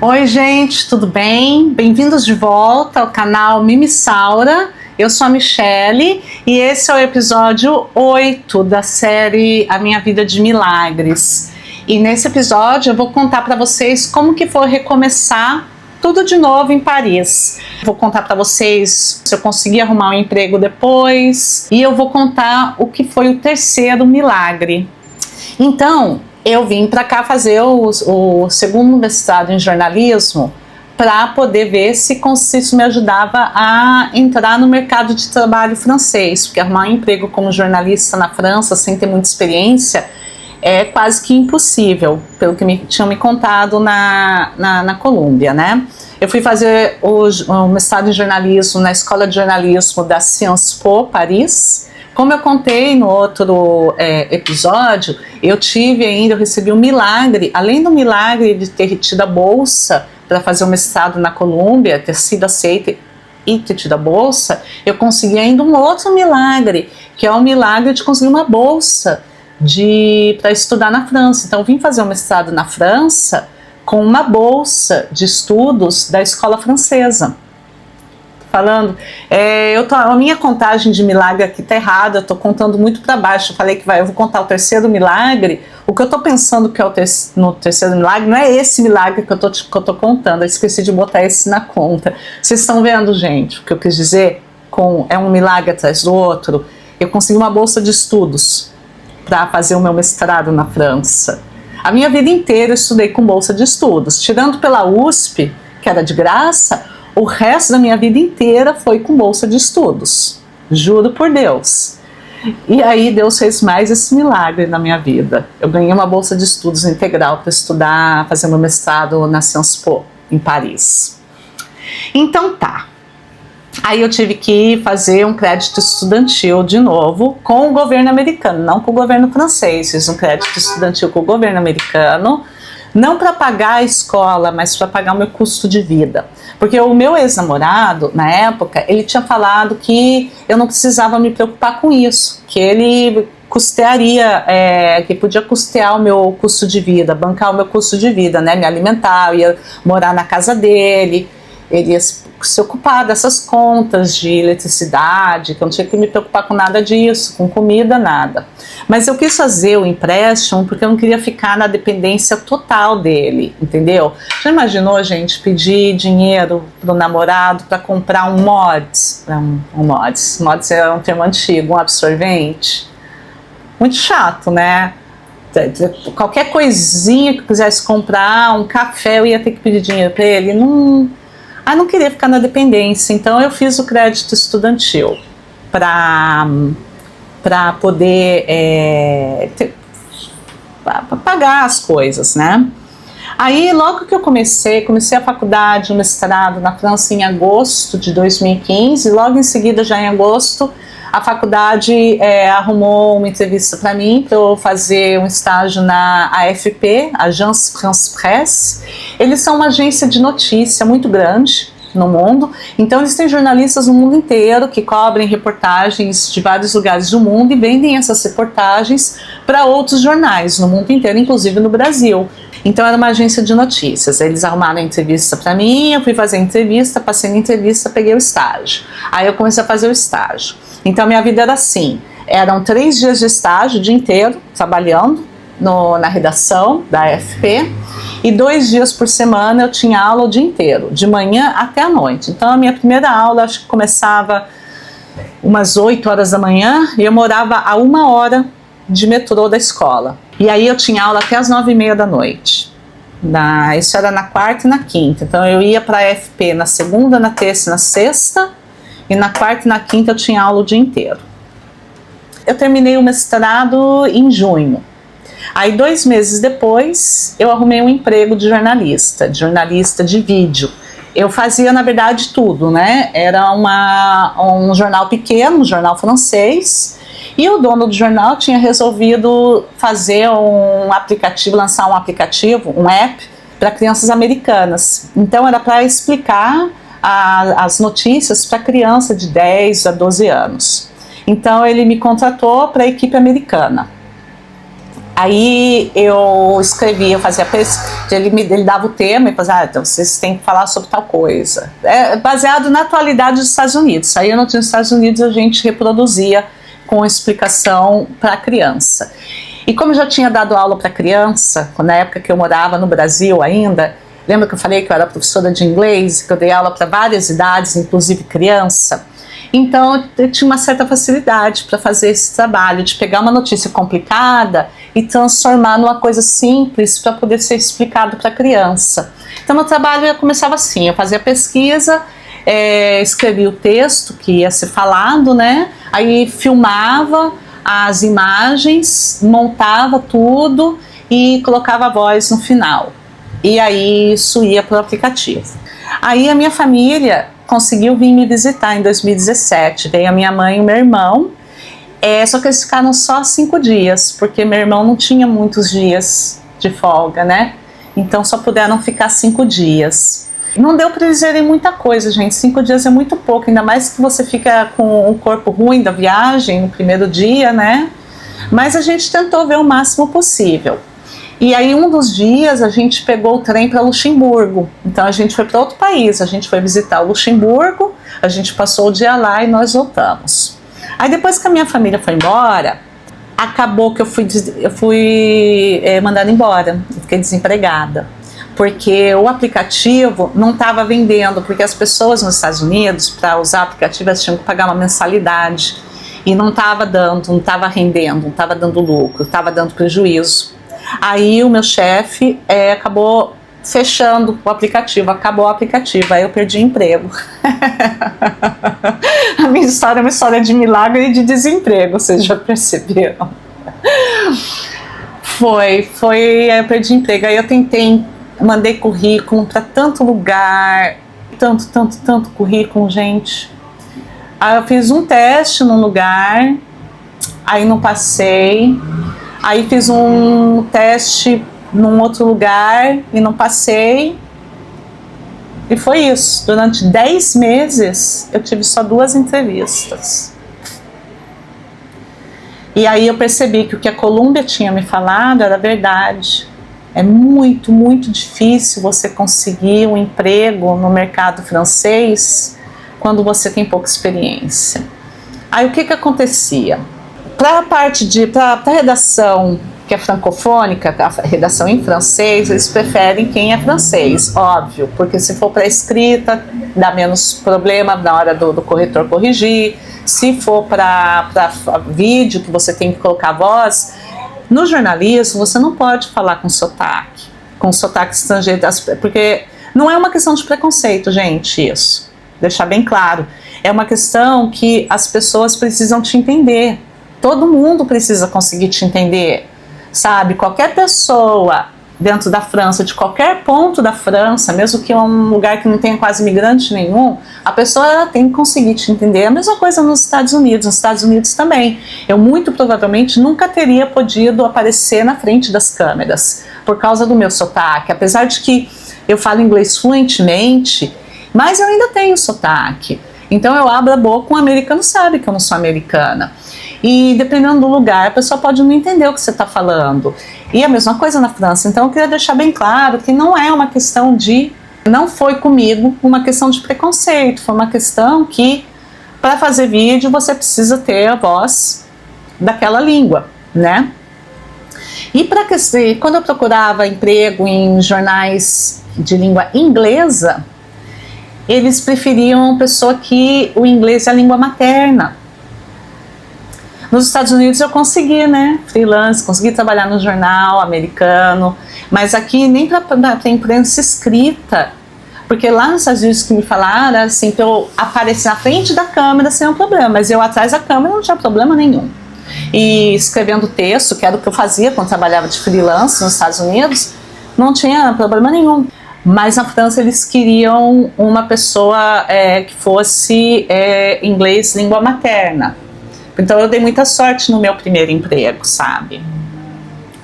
Oi, gente, tudo bem? Bem-vindos de volta ao canal Mimissaura. Eu sou a Michele e esse é o episódio 8 da série A Minha Vida de Milagres. E nesse episódio eu vou contar para vocês como que foi recomeçar tudo de novo em Paris. Vou contar para vocês se eu consegui arrumar um emprego depois e eu vou contar o que foi o terceiro milagre. Então, eu vim para cá fazer o segundo mestrado em jornalismo para poder ver se isso me ajudava a entrar no mercado de trabalho francês, porque arrumar um emprego como jornalista na França sem ter muita experiência é quase que impossível, pelo que tinham me contado na Colômbia, né? Eu fui fazer o mestrado em jornalismo na Escola de Jornalismo da Sciences Po, Paris. Como eu contei no outro episódio, eu recebi um milagre, além do milagre de ter tido a bolsa para fazer o mestrado na Colômbia, ter sido aceita e ter tido a bolsa, eu consegui ainda um outro milagre, que é o milagre de conseguir uma bolsa para estudar na França. Então eu vim fazer o mestrado na França com uma bolsa de estudos da escola francesa. Falando, a minha contagem de milagre aqui tá errada, eu tô contando muito para baixo. Eu falei que eu vou contar o terceiro milagre. O que eu tô pensando que é no terceiro milagre não é esse milagre que eu tô contando. Eu esqueci de botar esse na conta. Vocês estão vendo, gente, o que eu quis dizer? É um milagre atrás do outro. Eu consegui uma bolsa de estudos para fazer o meu mestrado na França. A minha vida inteira eu estudei com bolsa de estudos, tirando pela USP, que era de graça. O resto da minha vida inteira foi com bolsa de estudos, juro por Deus. E aí Deus fez mais esse milagre na minha vida. Eu ganhei uma bolsa de estudos integral para estudar, fazer meu mestrado na Sciences Po, em Paris. Então tá. Aí eu tive que fazer um crédito estudantil de novo com o governo americano, não com o governo francês. Fiz um crédito estudantil com o governo americano, não para pagar a escola, mas para pagar o meu custo de vida. Porque o meu ex-namorado, na época, ele tinha falado que eu não precisava me preocupar com isso, que ele custearia, que podia custear o meu custo de vida, bancar o meu custo de vida, né, me alimentar, eu ia morar na casa dele, ele ia se ocupar dessas contas de eletricidade, que eu não tinha que me preocupar com nada disso, com comida, nada. Mas eu quis fazer o empréstimo porque eu não queria ficar na dependência total dele, entendeu? Já imaginou, gente, pedir dinheiro pro namorado para comprar um mods? Mods é um termo antigo, um absorvente. Muito chato, né? Qualquer coisinha que eu quisesse comprar, um café, eu ia ter que pedir dinheiro para ele. Não queria ficar na dependência, então eu fiz o crédito estudantil para poder pagar as coisas, né? Aí logo que eu comecei a faculdade, o mestrado na França em agosto de 2015, logo em seguida, já em agosto, a faculdade arrumou uma entrevista para mim, para eu fazer um estágio na AFP, Agence France Presse. Eles são uma agência de notícia muito grande no mundo, então eles têm jornalistas no mundo inteiro que cobrem reportagens de vários lugares do mundo e vendem essas reportagens para outros jornais no mundo inteiro, inclusive no Brasil. Então era uma agência de notícias. Eles arrumaram a entrevista para mim, eu fui fazer a entrevista, passei na entrevista, peguei o estágio. Aí eu comecei a fazer o estágio. Então minha vida era assim, eram 3 dias de estágio, o dia inteiro, trabalhando na redação da AFP, e 2 dias por semana eu tinha aula o dia inteiro, de manhã até a noite. Então a minha primeira aula, acho que começava umas 8 horas da manhã, e eu morava a 1 hora de metrô da escola. E aí eu tinha aula até as 9h30 da noite. Isso era na quarta e na quinta. Então eu ia para a AFP na segunda, na terça e na sexta, e na quarta e na quinta eu tinha aula o dia inteiro. Eu terminei o mestrado em junho. Aí 2 meses depois eu arrumei um emprego de jornalista de vídeo. Eu fazia, na verdade, tudo, né? Era um jornal pequeno, um jornal francês, e o dono do jornal tinha resolvido fazer lançar um aplicativo, um app, para crianças americanas. Então era para explicar as notícias para criança de 10 a 12 anos. Então ele me contratou para a equipe americana. Aí eu escrevia, eu fazia pesquisa, ele dava o tema e falava, então vocês têm que falar sobre tal coisa. É baseado na atualidade dos Estados Unidos. Aí nos Estados Unidos a gente reproduzia com explicação para a criança. E como eu já tinha dado aula para criança, na época que eu morava no Brasil ainda, lembra que eu falei que eu era professora de inglês, que eu dei aula para várias idades, inclusive criança? Então eu tinha uma certa facilidade para fazer esse trabalho, de pegar uma notícia complicada e transformar numa coisa simples para poder ser explicado para a criança. Então meu trabalho começava assim, eu fazia pesquisa, escrevia o texto que ia ser falado, né? Aí filmava as imagens, montava tudo e colocava a voz no final. E aí isso ia para o aplicativo. Aí a minha família conseguiu vir me visitar em 2017. Veio a minha mãe e o meu irmão. Só que eles ficaram só 5 dias, porque meu irmão não tinha muitos dias de folga, né? Então só puderam ficar 5 dias. Não deu para eles verem muita coisa, gente. 5 dias é muito pouco, ainda mais que você fica com o corpo ruim da viagem no primeiro dia, né? Mas a gente tentou ver o máximo possível. E aí um dos dias a gente pegou o trem para Luxemburgo. Então a gente foi para outro país, a gente foi visitar o Luxemburgo, a gente passou o dia lá e nós voltamos. Aí depois que a minha família foi embora, acabou que eu fui mandada embora, eu fiquei desempregada. Porque o aplicativo não estava vendendo, porque as pessoas nos Estados Unidos, para usar o aplicativo, elas tinham que pagar uma mensalidade. E não estava dando, não estava rendendo, não estava dando lucro, estava dando prejuízo. Aí o meu chefe acabou fechando o aplicativo, acabou o aplicativo, aí eu perdi emprego. A minha história é uma história de milagre e de desemprego, vocês já perceberam? Eu perdi emprego, aí eu mandei currículo para tanto lugar, tanto currículo, gente. Aí eu fiz um teste num lugar, aí não passei. Aí fiz um teste num outro lugar e não passei. E foi isso. Durante 10 meses eu tive só 2 entrevistas. E aí eu percebi que o que a Columbia tinha me falado era verdade. É muito, muito difícil você conseguir um emprego no mercado francês quando você tem pouca experiência. Aí o que acontecia? Para a redação que é francofônica, a redação em francês, eles preferem quem é francês, óbvio, porque se for para escrita, dá menos problema na hora do corretor corrigir. Se for para vídeo, que você tem que colocar voz, no jornalismo você não pode falar com sotaque estrangeiro, porque não é uma questão de preconceito, gente, isso, deixar bem claro. É uma questão que as pessoas precisam te entender. Todo mundo precisa conseguir te entender, sabe? Qualquer pessoa dentro da França, de qualquer ponto da França, mesmo que é um lugar que não tenha quase imigrante nenhum, a pessoa ela tem que conseguir te entender. A mesma coisa nos Estados Unidos também. Eu muito provavelmente nunca teria podido aparecer na frente das câmeras por causa do meu sotaque, apesar de que eu falo inglês fluentemente, mas eu ainda tenho sotaque. Então eu abro a boca, um americano sabe que eu não sou americana. E dependendo do lugar, a pessoa pode não entender o que você está falando. E a mesma coisa na França. Então eu queria deixar bem claro que não é uma questão não foi comigo uma questão de preconceito, foi uma questão que para fazer vídeo você precisa ter a voz daquela língua, né? E quando eu procurava emprego em jornais de língua inglesa, eles preferiam uma pessoa que o inglês é a língua materna. Nos Estados Unidos eu consegui, né, freelance, consegui trabalhar no jornal americano, mas aqui nem para imprensa escrita, porque lá nos Estados Unidos que me falaram, assim, para eu aparecer na frente da câmera sem um problema, mas eu atrás da câmera não tinha problema nenhum. E escrevendo texto, que era o que eu fazia quando trabalhava de freelance nos Estados Unidos, não tinha problema nenhum. Mas na França eles queriam uma pessoa que fosse inglês língua materna. Então eu dei muita sorte no meu primeiro emprego, sabe?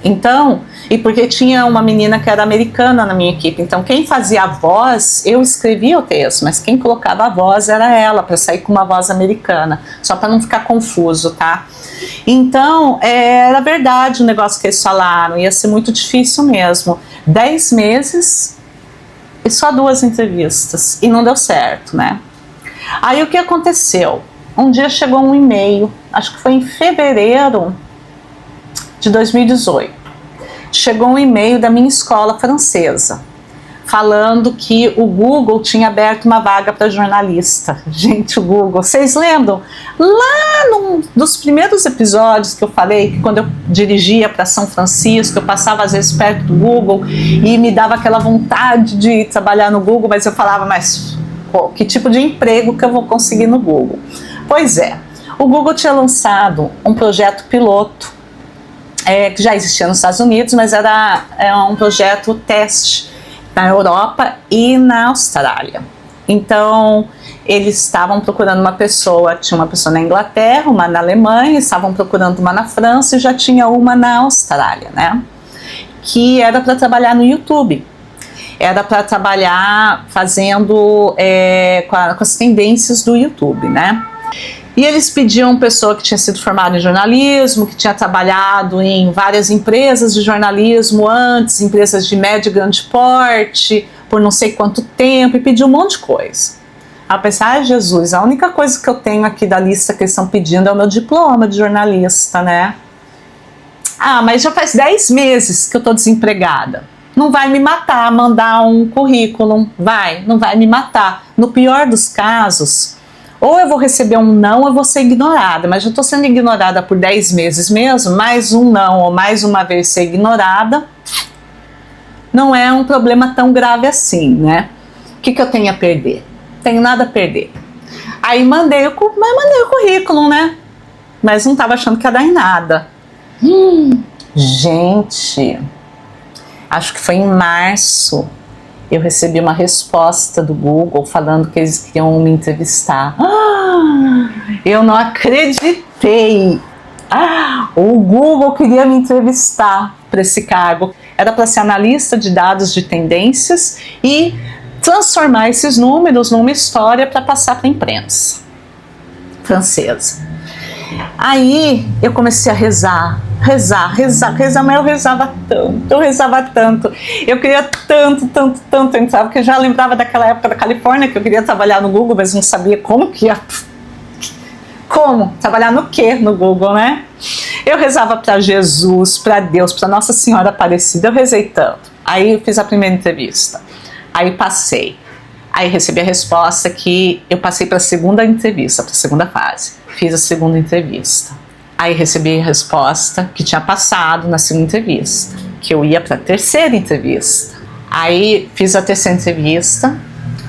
Então E porque tinha uma menina que era americana na minha equipe, então quem fazia a voz, eu escrevia o texto, mas quem colocava a voz era ela, para sair com uma voz americana, só para não ficar confuso, tá? Então, era verdade o negócio que eles falaram, ia ser muito difícil mesmo. 10 meses e só 2 entrevistas, e não deu certo, né? Aí o que aconteceu? Um dia chegou um e-mail, acho que foi em fevereiro de 2018. Chegou um e-mail da minha escola francesa, falando que o Google tinha aberto uma vaga para jornalista. Gente, o Google, vocês lembram? Lá num dos primeiros episódios que eu falei, que quando eu dirigia para São Francisco, eu passava às vezes perto do Google e me dava aquela vontade de trabalhar no Google, mas eu falava, mas pô, que tipo de emprego que eu vou conseguir no Google? Pois é, o Google tinha lançado um projeto piloto, que já existia nos Estados Unidos, mas era um projeto teste na Europa e na Austrália. Então, eles estavam procurando uma pessoa, tinha uma pessoa na Inglaterra, uma na Alemanha, estavam procurando uma na França e já tinha uma na Austrália, né? Que era para trabalhar no YouTube. Era para trabalhar fazendo com as tendências do YouTube, né? E eles pediam pessoa que tinha sido formada em jornalismo, que tinha trabalhado em várias empresas de jornalismo antes, empresas de médio e grande porte, por não sei quanto tempo, e pediu um monte de coisa. Aí eu pensei, ai Jesus, a única coisa que eu tenho aqui da lista que eles estão pedindo é o meu diploma de jornalista, né? Ah, mas já faz 10 meses que eu estou desempregada. Não vai me matar mandar um currículo, não vai me matar. No pior dos casos, ou eu vou receber um não, ou eu vou ser ignorada, mas eu estou sendo ignorada por 10 meses mesmo, mais um não, ou mais uma vez ser ignorada, não é um problema tão grave assim, né? O que eu tenho a perder? Tenho nada a perder. Aí mandei o currículo, né? Mas não estava achando que ia dar em nada. Gente, acho que foi em março, eu recebi uma resposta do Google falando que eles queriam me entrevistar. Eu não acreditei. O Google queria me entrevistar para esse cargo. Era para ser analista de dados de tendências e transformar esses números numa história para passar para a imprensa francesa. Aí eu comecei a rezar, mas eu rezava tanto, eu queria tanto entrar, porque eu já lembrava daquela época da Califórnia, que eu queria trabalhar no Google, mas não sabia como trabalhar no quê no Google, né? Eu rezava para Jesus, para Deus, para Nossa Senhora Aparecida, eu rezei tanto. Aí eu fiz a primeira entrevista, aí passei. Aí recebi a resposta que eu passei para a segunda entrevista, para a segunda fase. Fiz a segunda entrevista. Aí recebi a resposta que tinha passado na segunda entrevista, que eu ia para a terceira entrevista. Aí fiz a terceira entrevista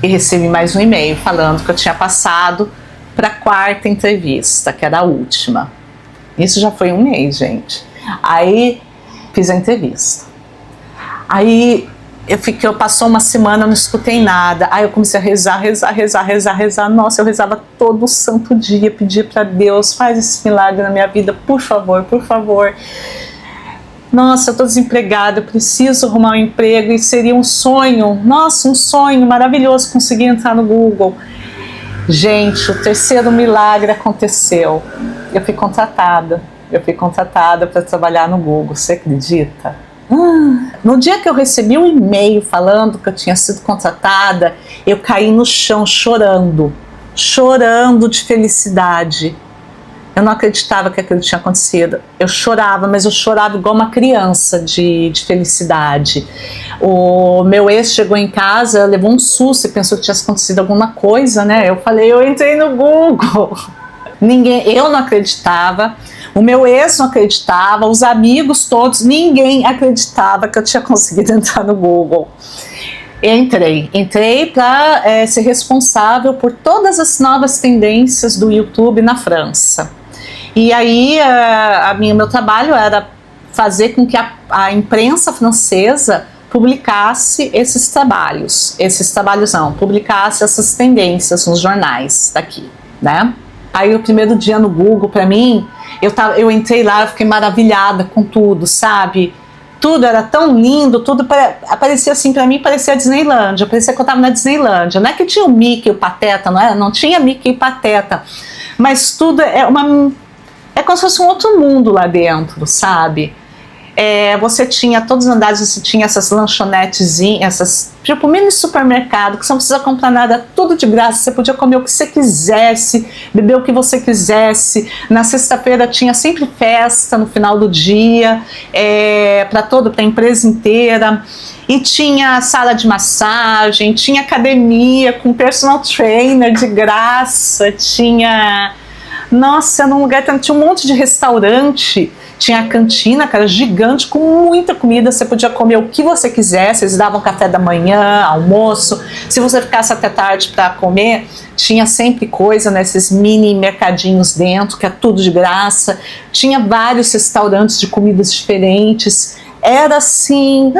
e recebi mais um e-mail falando que eu tinha passado para a quarta entrevista, que era a última. Isso já foi um mês, gente. Aí fiz a entrevista. Aí passou uma semana, eu não escutei nada. Aí eu comecei a rezar. Nossa, eu rezava todo santo dia, pedia para Deus, faz esse milagre na minha vida, por favor. Nossa, eu tô desempregada, eu preciso arrumar um emprego e seria um sonho, nossa, um sonho maravilhoso conseguir entrar no Google. Gente, o terceiro milagre aconteceu. Eu fui contratada para trabalhar no Google, você acredita? No dia que eu recebi um e-mail falando que eu tinha sido contratada, eu caí no chão chorando de felicidade. Eu não acreditava que aquilo tinha acontecido. Eu chorava, mas eu chorava igual uma criança de felicidade. O meu ex chegou em casa, levou um susto e pensou que tinha acontecido alguma coisa, né? Eu falei, eu entrei no Google. Eu não acreditava, o meu ex não acreditava, os amigos todos, ninguém acreditava que eu tinha conseguido entrar no Google. Entrei para ser responsável por todas as novas tendências do YouTube na França. E aí meu trabalho era fazer com que a imprensa francesa publicasse publicasse essas tendências nos jornais daqui, né? Aí o primeiro dia no Google, para mim, eu entrei lá, eu fiquei maravilhada com tudo, sabe? tudo era tão lindo, tudo aparecia assim, pra mim parecia a Disneylândia, parecia que eu tava na Disneylândia. Não é que tinha o Mickey e o Pateta, não tinha Mickey e Pateta, mas tudo é como se fosse um outro mundo lá dentro, sabe? Você tinha, todos os andares você tinha essas lanchonetes, essas, tipo mini supermercado, que você não precisa comprar nada, tudo de graça, você podia comer o que você quisesse, beber o que você quisesse. Na sexta-feira tinha sempre festa no final do dia, para a empresa inteira, e tinha sala de massagem, tinha academia com personal trainer de graça, tinha... Nossa, num lugar tinha um monte de restaurante, tinha a cantina, cara, gigante, com muita comida, você podia comer o que você quisesse, eles davam café da manhã, almoço, se você ficasse até tarde para comer, tinha sempre coisa nesses mini mercadinhos dentro, que é tudo de graça, tinha vários restaurantes de comidas diferentes, era assim,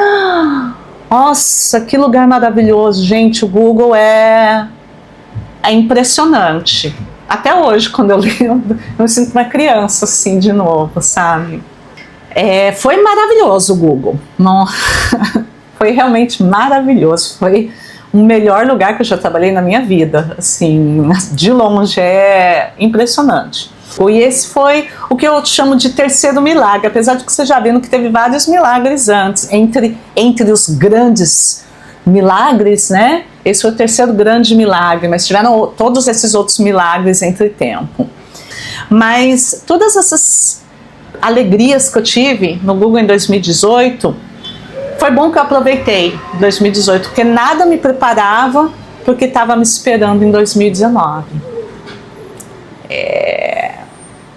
nossa, que lugar maravilhoso, gente, o Google é impressionante. Até hoje, quando eu lembro, eu me sinto uma criança, assim, de novo, sabe? Foi maravilhoso o Google. Não, foi realmente maravilhoso. Foi o melhor lugar que eu já trabalhei na minha vida. Assim, de longe, é impressionante. E esse foi o que eu chamo de terceiro milagre, apesar de que você já vendo que teve vários milagres antes. Entre os grandes milagres, né? Esse foi o terceiro grande milagre, mas tiveram todos esses outros milagres entre tempo. Mas todas essas alegrias que eu tive no Google em 2018, foi bom que eu aproveitei 2018, porque nada me preparava porque estava me esperando em 2019.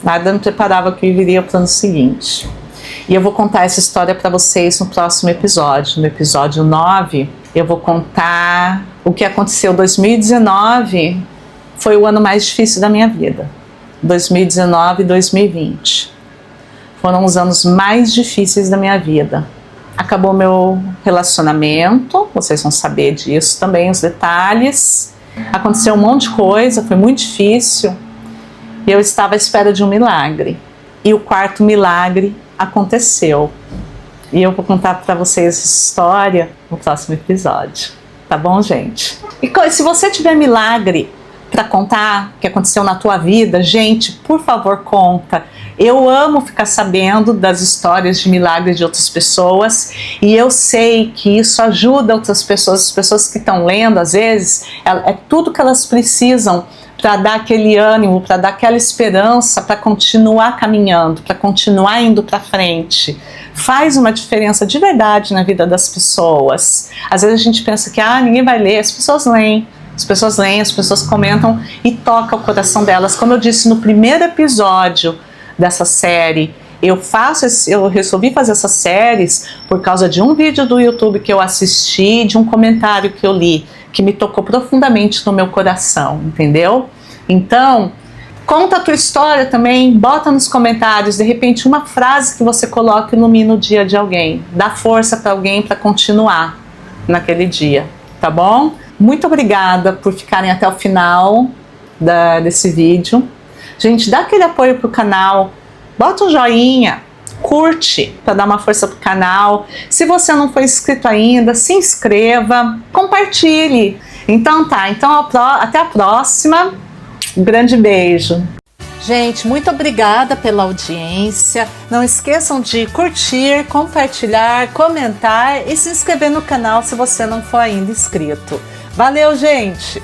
Nada me preparava que eu viria para o ano seguinte. E eu vou contar essa história para vocês no próximo episódio. No episódio 9, eu vou contar o que aconteceu. 2019 foi o ano mais difícil da minha vida. 2019 e 2020 foram os anos mais difíceis da minha vida. Acabou meu relacionamento, vocês vão saber disso também, os detalhes. Aconteceu um monte de coisa, foi muito difícil. E eu estava à espera de um milagre. E o quarto milagre aconteceu. E eu vou contar para vocês essa história no próximo episódio. Tá bom, gente? E se você tiver milagre para contar que aconteceu na tua vida, gente, por favor, conta. Eu amo ficar sabendo das histórias de milagres de outras pessoas e eu sei que isso ajuda outras pessoas, as pessoas que estão lendo, às vezes, é tudo que elas precisam para dar aquele ânimo, para dar aquela esperança, para continuar caminhando, para continuar indo para frente. Faz uma diferença de verdade na vida das pessoas. Às vezes a gente pensa que ninguém vai ler, as pessoas leem, as pessoas comentam e toca o coração delas. Como eu disse no primeiro episódio dessa série, eu resolvi fazer essas séries por causa de um vídeo do YouTube que eu assisti, de um comentário que eu li, que me tocou profundamente no meu coração, entendeu? Então, conta a tua história também, bota nos comentários, de repente uma frase que você coloca ilumina o dia de alguém, dá força para alguém para continuar naquele dia, tá bom? Muito obrigada por ficarem até o final desse vídeo. Gente, dá aquele apoio pro canal, bota um joinha, curte para dar uma força pro canal. Se você não for inscrito ainda, se inscreva, compartilhe. Então até a próxima. Um grande beijo. Gente, muito obrigada pela audiência. Não esqueçam de curtir, compartilhar, comentar e se inscrever no canal se você não for ainda inscrito. Valeu, gente!